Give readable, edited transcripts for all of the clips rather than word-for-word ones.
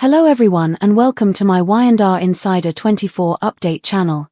Hello everyone and welcome to my Y&R Insider 24 update channel.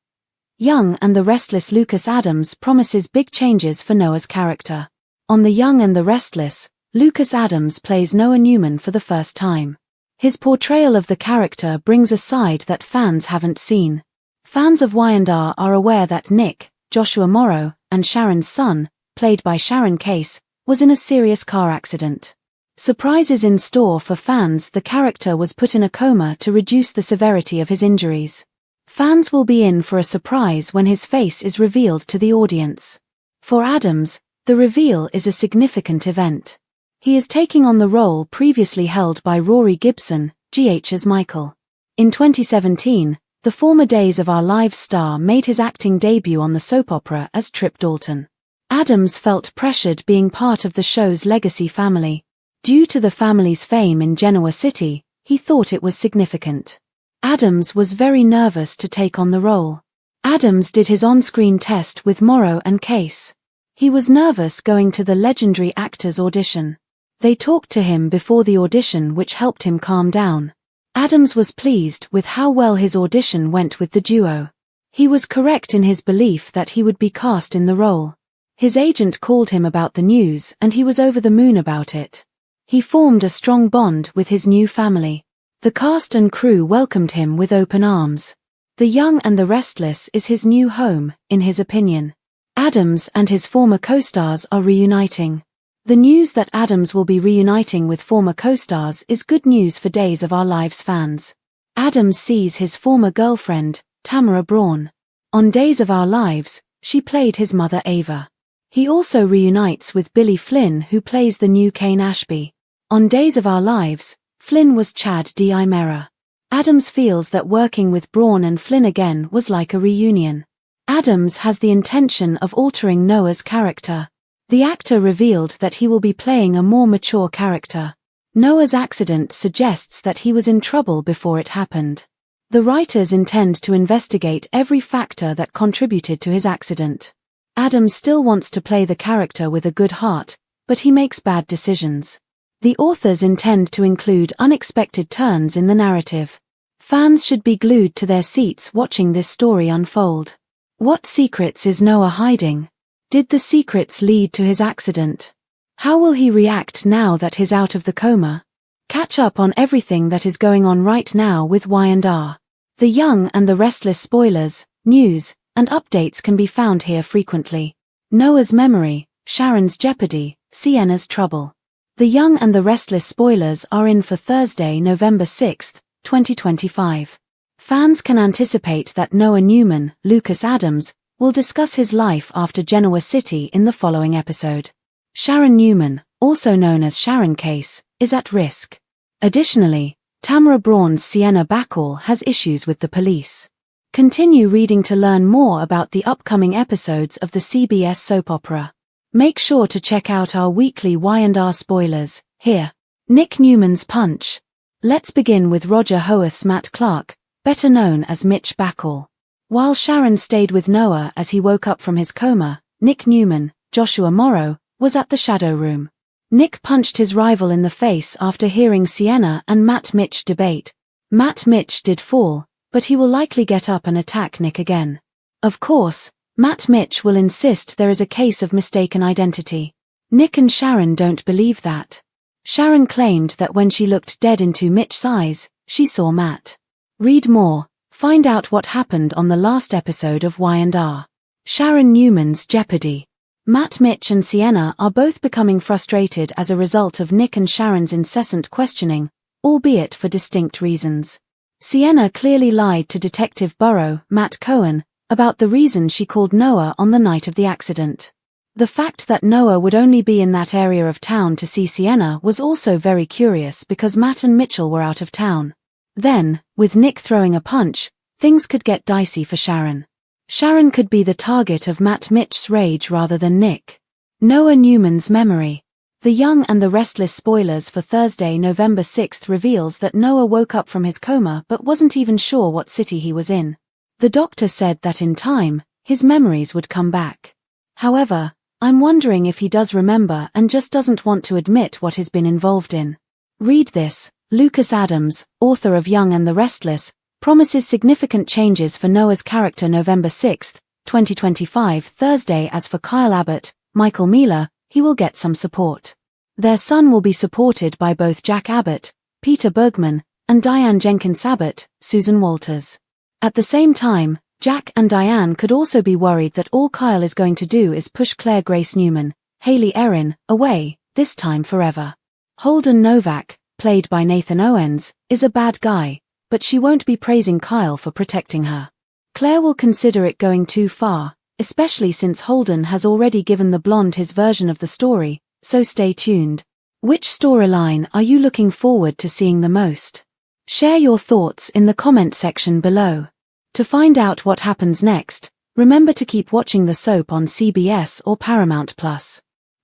Young and the Restless Lucas Adams promises big changes for Noah's character. On The Young and the Restless, Lucas Adams plays Noah Newman for the first time. His portrayal of the character brings a side that fans haven't seen. Fans of Y&R are aware that Nick, Joshua Morrow, and Sharon's son, played by Sharon Case, was in a serious car accident. Surprises in store for fans. The character was put in a coma to reduce the severity of his injuries. Fans will be in for a surprise when his face is revealed to the audience. For Adams, the reveal is a significant event. He is taking on the role previously held by Rory Gibson, GH as Michael. In 2017, the former Days of Our Lives star made his acting debut on the soap opera as Trip Dalton. Adams felt pressured being part of the show's legacy family. Due to the family's fame in Genoa City, he thought it was significant. Adams was very nervous to take on the role. Adams did his on-screen test with Morrow and Case. He was nervous going to the legendary actor's audition. They talked to him before the audition, which helped him calm down. Adams was pleased with how well his audition went with the duo. He was correct in his belief that he would be cast in the role. His agent called him about the news and he was over the moon about it. He formed a strong bond with his new family. The cast and crew welcomed him with open arms. The Young and the Restless is his new home, in his opinion. Adams and his former co-stars are reuniting. The news that Adams will be reuniting with former co-stars is good news for Days of Our Lives fans. Adams sees his former girlfriend, Tamara Braun. On Days of Our Lives, she played his mother Ava. He also reunites with Billy Flynn, who plays the new Kane Ashby. On Days of Our Lives, Flynn was Chad Di-Mera. Adams feels that working with Braun and Flynn again was like a reunion. Adams has the intention of altering Noah's character. The actor revealed that he will be playing a more mature character. Noah's accident suggests that he was in trouble before it happened. The writers intend to investigate every factor that contributed to his accident. Adams still wants to play the character with a good heart, but he makes bad decisions. The authors intend to include unexpected turns in the narrative. Fans should be glued to their seats watching this story unfold. What secrets is Noah hiding? Did the secrets lead to his accident? How will he react now that he's out of the coma? Catch up on everything that is going on right now with Y&R. The Young and the Restless spoilers, news, and updates can be found here frequently. Noah's memory, Sharon's jeopardy, Sienna's trouble. The Young and the Restless spoilers are in for Thursday, November 6, 2025. Fans can anticipate that Noah Newman, Lucas Adams, will discuss his life after Genoa City in the following episode. Sharon Newman, also known as Sharon Case, is at risk. Additionally, Tamara Braun's Sienna Bacall has issues with the police. Continue reading to learn more about the upcoming episodes of the CBS soap opera. Make sure to check out our weekly Y&R spoilers, here. Nick Newman's punch. Let's begin with Roger Howarth's Matt Clark, better known as Mitch Bacall. While Sharon stayed with Noah as he woke up from his coma, Nick Newman, Joshua Morrow, was at the shadow room. Nick punched his rival in the face after hearing Sienna and Matt Mitch debate. Matt Mitch did fall, but he will likely get up and attack Nick again. Of course, Matt Mitch will insist there is a case of mistaken identity. Nick and Sharon don't believe that. Sharon claimed that when she looked dead into Mitch's eyes, she saw Matt. Read more, find out what happened on the last episode of Y&R. Sharon Newman's jeopardy. Matt Mitch and Sienna are both becoming frustrated as a result of Nick and Sharon's incessant questioning, albeit for distinct reasons. Sienna clearly lied to Detective Burrow, Matt Cohen, about the reason she called Noah on the night of the accident. The fact that Noah would only be in that area of town to see Sienna was also very curious because Matt and Mitchell were out of town. Then, with Nick throwing a punch, things could get dicey for Sharon. Sharon could be the target of Matt Mitch's rage rather than Nick. Noah Newman's memory. The Young and the Restless spoilers for Thursday, November 6 reveals that Noah woke up from his coma but wasn't even sure what city he was in. The doctor said that in time, his memories would come back. However, I'm wondering if he does remember and just doesn't want to admit what he's been involved in. Read this, Lucas Adams, author of Young and the Restless, promises significant changes for Noah's character November 6, 2025 Thursday. As for Kyle Abbott, Michael Mealer, he will get some support. Their son will be supported by both Jack Abbott, Peter Bergman, and Diane Jenkins Abbott, Susan Walters. At the same time, Jack and Diane could also be worried that all Kyle is going to do is push Claire Grace Newman, Haley Erin, away, this time forever. Holden Novak, played by Nathan Owens, is a bad guy, but she won't be praising Kyle for protecting her. Claire will consider it going too far, especially since Holden has already given the blonde his version of the story, so stay tuned. Which storyline are you looking forward to seeing the most? Share your thoughts in the comment section below. To find out what happens next, remember to keep watching the soap on CBS or Paramount+.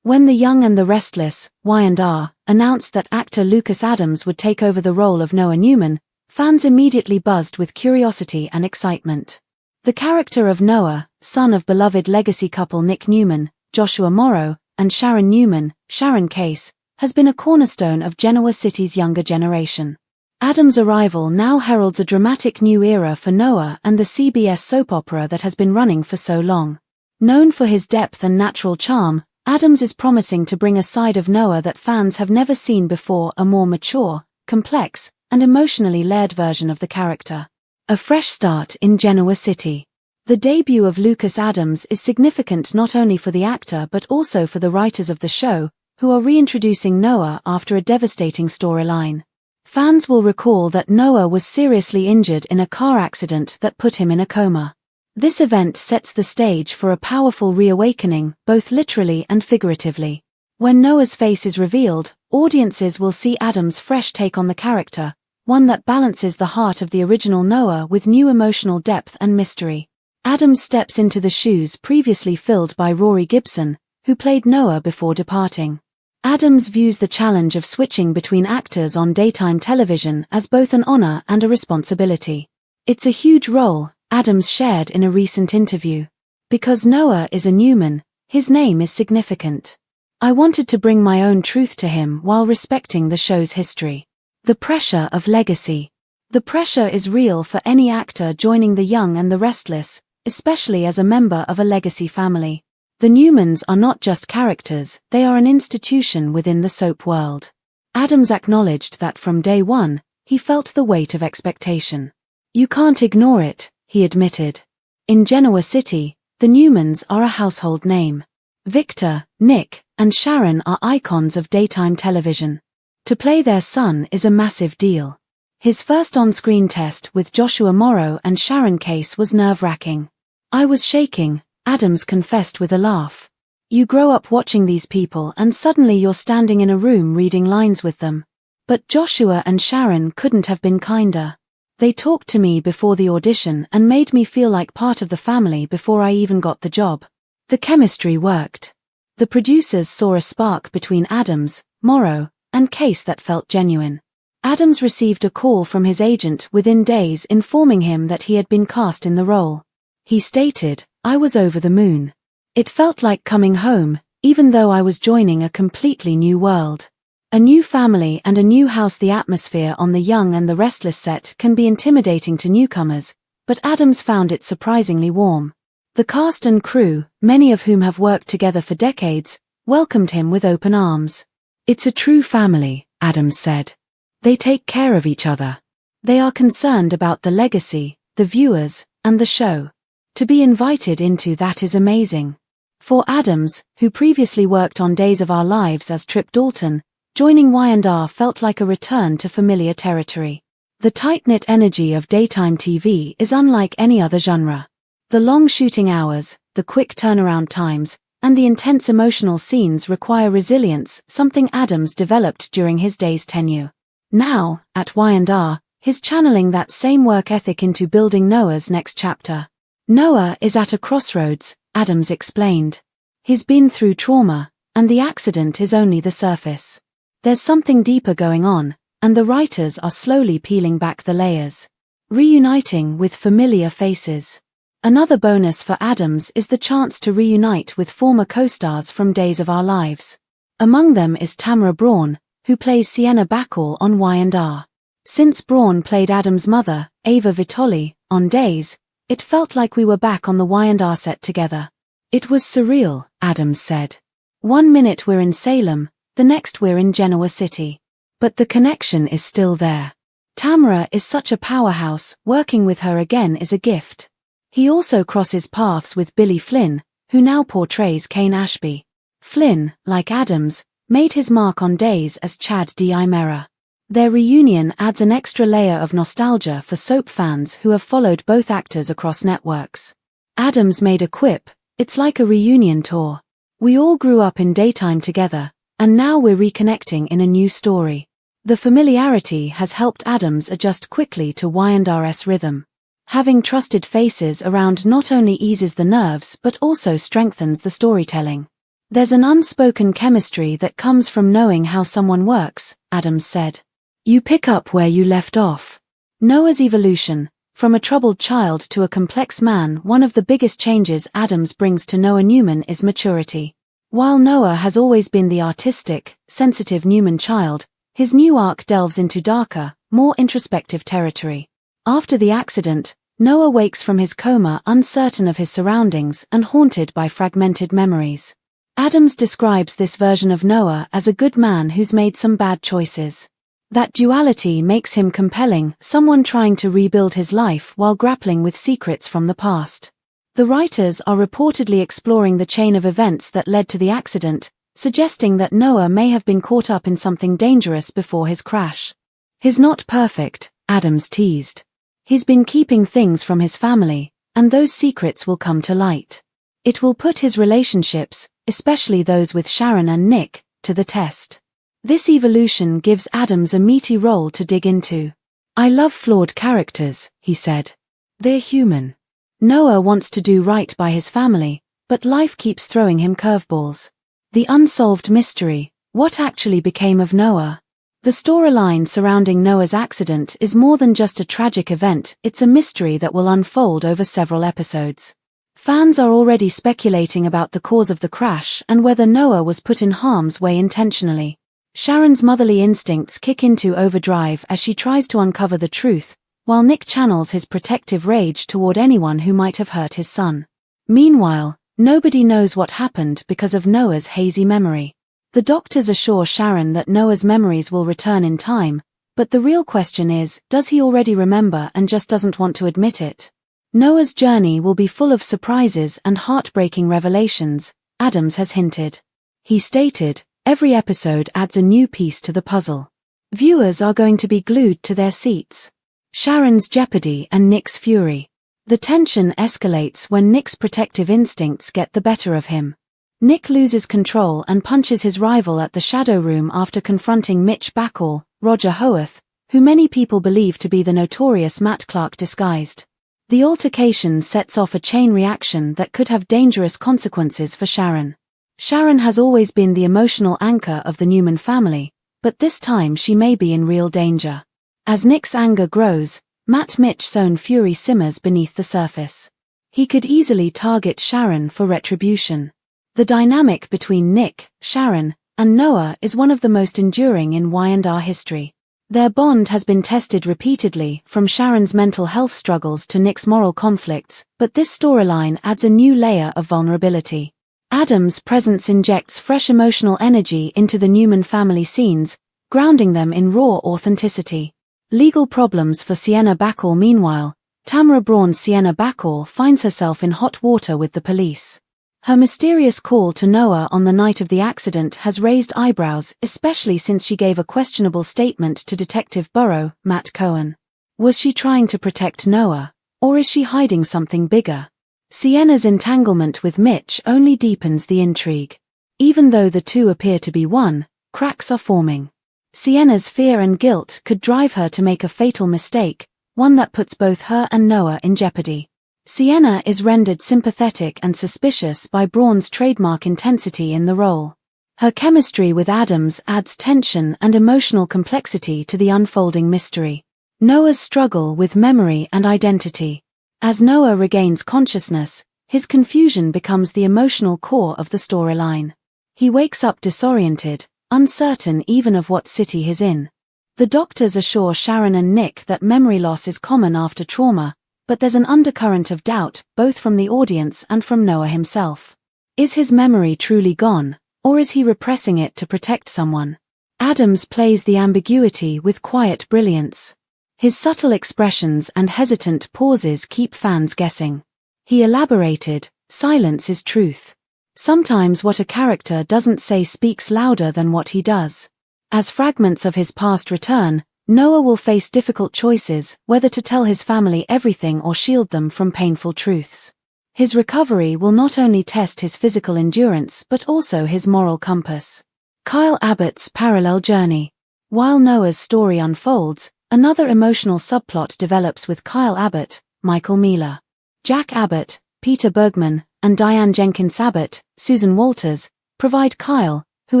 When The Young and the Restless, Y&R, announced that actor Lucas Adams would take over the role of Noah Newman, fans immediately buzzed with curiosity and excitement. The character of Noah, son of beloved legacy couple Nick Newman, Joshua Morrow, and Sharon Newman, Sharon Case, has been a cornerstone of Genoa City's younger generation. Adams' arrival now heralds a dramatic new era for Noah and the CBS soap opera that has been running for so long. Known for his depth and natural charm, Adams is promising to bring a side of Noah that fans have never seen before, a more mature, complex, and emotionally layered version of the character. A fresh start in Genoa City. The debut of Lucas Adams is significant not only for the actor but also for the writers of the show, who are reintroducing Noah after a devastating storyline. Fans will recall that Noah was seriously injured in a car accident that put him in a coma. This event sets the stage for a powerful reawakening, both literally and figuratively. When Noah's face is revealed, audiences will see Adams' fresh take on the character, one that balances the heart of the original Noah with new emotional depth and mystery. Adams steps into the shoes previously filled by Rory Gibson, who played Noah before departing. Adams views the challenge of switching between actors on daytime television as both an honor and a responsibility. It's a huge role, Adams shared in a recent interview. Because Noah is a Newman, his name is significant. I wanted to bring my own truth to him while respecting the show's history. The pressure of legacy. The pressure is real for any actor joining The Young and the Restless, especially as a member of a legacy family. The Newmans are not just characters, they are an institution within the soap world. Adams acknowledged that from day one, he felt the weight of expectation. You can't ignore it, he admitted. In Genoa City, the Newmans are a household name. Victor, Nick, and Sharon are icons of daytime television. To play their son is a massive deal. His first on-screen test with Joshua Morrow and Sharon Case was nerve-wracking. I was shaking, Adams confessed with a laugh. You grow up watching these people and suddenly you're standing in a room reading lines with them. But Joshua and Sharon couldn't have been kinder. They talked to me before the audition and made me feel like part of the family before I even got the job. The chemistry worked. The producers saw a spark between Adams, Morrow, and Case that felt genuine. Adams received a call from his agent within days informing him that he had been cast in the role. He stated, I was over the moon. It felt like coming home, even though I was joining a completely new world. A new family and a new house. The atmosphere on The Young and the Restless set can be intimidating to newcomers, but Adams found it surprisingly warm. The cast and crew, many of whom have worked together for decades, welcomed him with open arms. It's a true family, Adams said. They take care of each other. They are concerned about the legacy, the viewers, and the show. To be invited into that is amazing. For Adams, who previously worked on Days of Our Lives as Trip Dalton, joining Y&R felt like a return to familiar territory. The tight-knit energy of daytime TV is unlike any other genre. The long shooting hours, the quick turnaround times, and the intense emotional scenes require resilience, something Adams developed during his day's tenure. Now, at Y&R, he's channeling that same work ethic into building Noah's next chapter. Noah is at a crossroads, Adams explained. He's been through trauma, and the accident is only the surface. There's something deeper going on, and the writers are slowly peeling back the layers. Reuniting with familiar faces. Another bonus for Adams is the chance to reunite with former co-stars from Days of Our Lives. Among them is Tamara Braun, who plays Sienna Bacall on Y&R. Since Braun played Adam's mother, Ava Vitoli, on Days, it felt like we were back on the Y&R set together. It was surreal, Adams said. One minute we're in Salem, the next we're in Genoa City. But the connection is still there. Tamara is such a powerhouse, working with her again is a gift. He also crosses paths with Billy Flynn, who now portrays Kane Ashby. Flynn, like Adams, made his mark on Days as Chad D'Imera. Their reunion adds an extra layer of nostalgia for soap fans who have followed both actors across networks. Adams made a quip, "It's like a reunion tour. We all grew up in daytime together, and now we're reconnecting in a new story." The familiarity has helped Adams adjust quickly to Y&R's rhythm. Having trusted faces around not only eases the nerves but also strengthens the storytelling. "There's an unspoken chemistry that comes from knowing how someone works," Adams said. "You pick up where you left off." Noah's evolution, from a troubled child to a complex man. One of the biggest changes Adams brings to Noah Newman is maturity. While Noah has always been the artistic, sensitive Newman child, his new arc delves into darker, more introspective territory. After the accident, Noah wakes from his coma uncertain of his surroundings and haunted by fragmented memories. Adams describes this version of Noah as a good man who's made some bad choices. That duality makes him compelling, someone trying to rebuild his life while grappling with secrets from the past. The writers are reportedly exploring the chain of events that led to the accident, suggesting that Noah may have been caught up in something dangerous before his crash. "He's not perfect," Adams teased. "He's been keeping things from his family, and those secrets will come to light. It will put his relationships, especially those with Sharon and Nick, to the test." This evolution gives Adams a meaty role to dig into. "I love flawed characters," he said. "They're human." Noah wants to do right by his family, but life keeps throwing him curveballs. The unsolved mystery, what actually became of Noah? The storyline surrounding Noah's accident is more than just a tragic event, it's a mystery that will unfold over several episodes. Fans are already speculating about the cause of the crash and whether Noah was put in harm's way intentionally. Sharon's motherly instincts kick into overdrive as she tries to uncover the truth, while Nick channels his protective rage toward anyone who might have hurt his son. Meanwhile, nobody knows what happened because of Noah's hazy memory. The doctors assure Sharon that Noah's memories will return in time, but the real question is, does he already remember and just doesn't want to admit it? Noah's journey will be full of surprises and heartbreaking revelations, Adams has hinted. He stated, "Every episode adds a new piece to the puzzle. Viewers are going to be glued to their seats." Sharon's jeopardy and Nick's fury. The tension escalates when Nick's protective instincts get the better of him. Nick loses control and punches his rival at the Shadow Room after confronting Mitch Bacall, Roger Howarth, who many people believe to be the notorious Matt Clark disguised. The altercation sets off a chain reaction that could have dangerous consequences for Sharon. Sharon has always been the emotional anchor of the Newman family, but this time she may be in real danger. As Nick's anger grows, Mitch's own fury simmers beneath the surface. He could easily target Sharon for retribution. The dynamic between Nick, Sharon, and Noah is one of the most enduring in Y&R history. Their bond has been tested repeatedly, from Sharon's mental health struggles to Nick's moral conflicts, but this storyline adds a new layer of vulnerability. Adams' presence injects fresh emotional energy into the Newman family scenes, grounding them in raw authenticity. Legal problems for Sienna Bacall. Meanwhile, Tamara Braun's Sienna Bacall finds herself in hot water with the police. Her mysterious call to Noah on the night of the accident has raised eyebrows, especially since she gave a questionable statement to Detective Burrow, Matt Cohen. Was she trying to protect Noah, or is she hiding something bigger? Sienna's entanglement with Mitch only deepens the intrigue. Even though the two appear to be one, cracks are forming. Sienna's fear and guilt could drive her to make a fatal mistake, one that puts both her and Noah in jeopardy. Sienna is rendered sympathetic and suspicious by Braun's trademark intensity in the role. Her chemistry with Adams adds tension and emotional complexity to the unfolding mystery. Noah's struggle with memory and identity. As Noah regains consciousness, his confusion becomes the emotional core of the storyline. He wakes up disoriented, uncertain even of what city he's in. The doctors assure Sharon and Nick that memory loss is common after trauma, but there's an undercurrent of doubt, both from the audience and from Noah himself. Is his memory truly gone, or is he repressing it to protect someone? Adams plays the ambiguity with quiet brilliance. His subtle expressions and hesitant pauses keep fans guessing. He elaborated, "Silence is truth." Sometimes what a character doesn't say speaks louder than what he does. As fragments of his past return, Noah will face difficult choices, whether to tell his family everything or shield them from painful truths. His recovery will not only test his physical endurance but also his moral compass. Kyle Abbott's parallel journey. While Noah's story unfolds, another emotional subplot develops with Kyle Abbott, Michael Mealer. Jack Abbott, Peter Bergman, and Diane Jenkins Abbott, Susan Walters, provide Kyle, who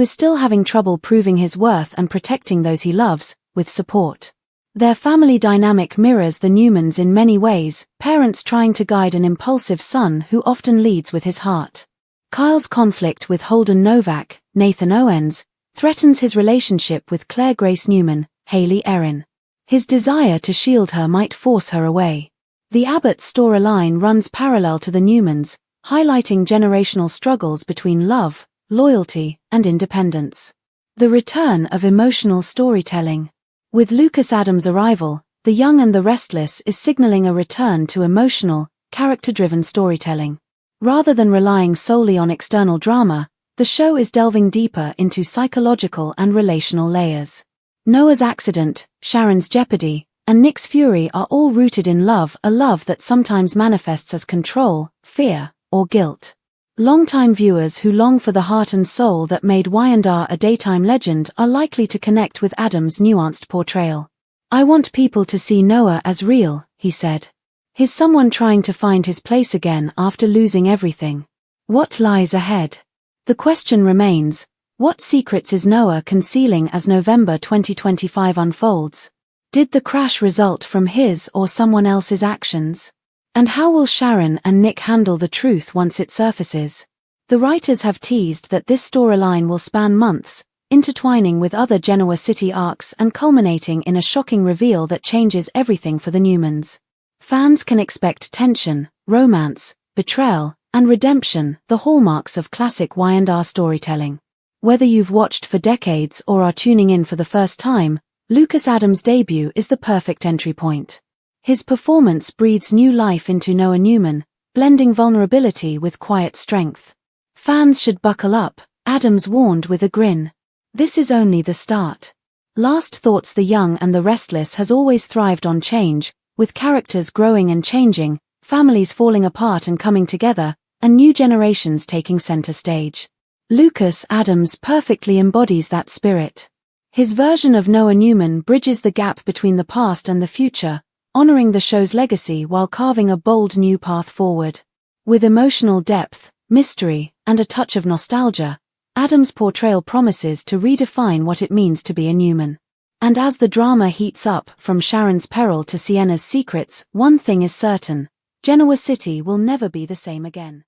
is still having trouble proving his worth and protecting those he loves, with support. Their family dynamic mirrors the Newmans in many ways, parents trying to guide an impulsive son who often leads with his heart. Kyle's conflict with Holden Novak, Nathan Owens, threatens his relationship with Claire Grace Newman, Haley Erin. His desire to shield her might force her away. The Abbott storyline runs parallel to the Newmans, highlighting generational struggles between love, loyalty, and independence. The return of emotional storytelling. With Lucas Adams' arrival, The Young and the Restless is signaling a return to emotional, character-driven storytelling. Rather than relying solely on external drama, the show is delving deeper into psychological and relational layers. Noah's accident, Sharon's jeopardy, and Nick's fury are all rooted in love, a love that sometimes manifests as control, fear, or guilt. Longtime viewers who long for the heart and soul that made Wyandotte a daytime legend are likely to connect with Adams' nuanced portrayal. "I want people to see Noah as real," he said. "He's someone trying to find his place again after losing everything." What lies ahead? The question remains, what secrets is Noah concealing as November 2025 unfolds? Did the crash result from his or someone else's actions? And how will Sharon and Nick handle the truth once it surfaces? The writers have teased that this storyline will span months, intertwining with other Genoa City arcs and culminating in a shocking reveal that changes everything for the Newmans. Fans can expect tension, romance, betrayal, and redemption, the hallmarks of classic Wyandotte storytelling. Whether you've watched for decades or are tuning in for the first time, Lucas Adams' debut is the perfect entry point. His performance breathes new life into Noah Newman, blending vulnerability with quiet strength. Fans should buckle up, Adams warned with a grin. This is only the start. Last Thoughts. The Young and the Restless has always thrived on change, with characters growing and changing, families falling apart and coming together, and new generations taking center stage. Lucas Adams perfectly embodies that spirit. His version of Noah Newman bridges the gap between the past and the future, honoring the show's legacy while carving a bold new path forward. With emotional depth, mystery, and a touch of nostalgia, Adams' portrayal promises to redefine what it means to be a Newman. And as the drama heats up, from Sharon's peril to Sienna's secrets, one thing is certain: Genoa City will never be the same again.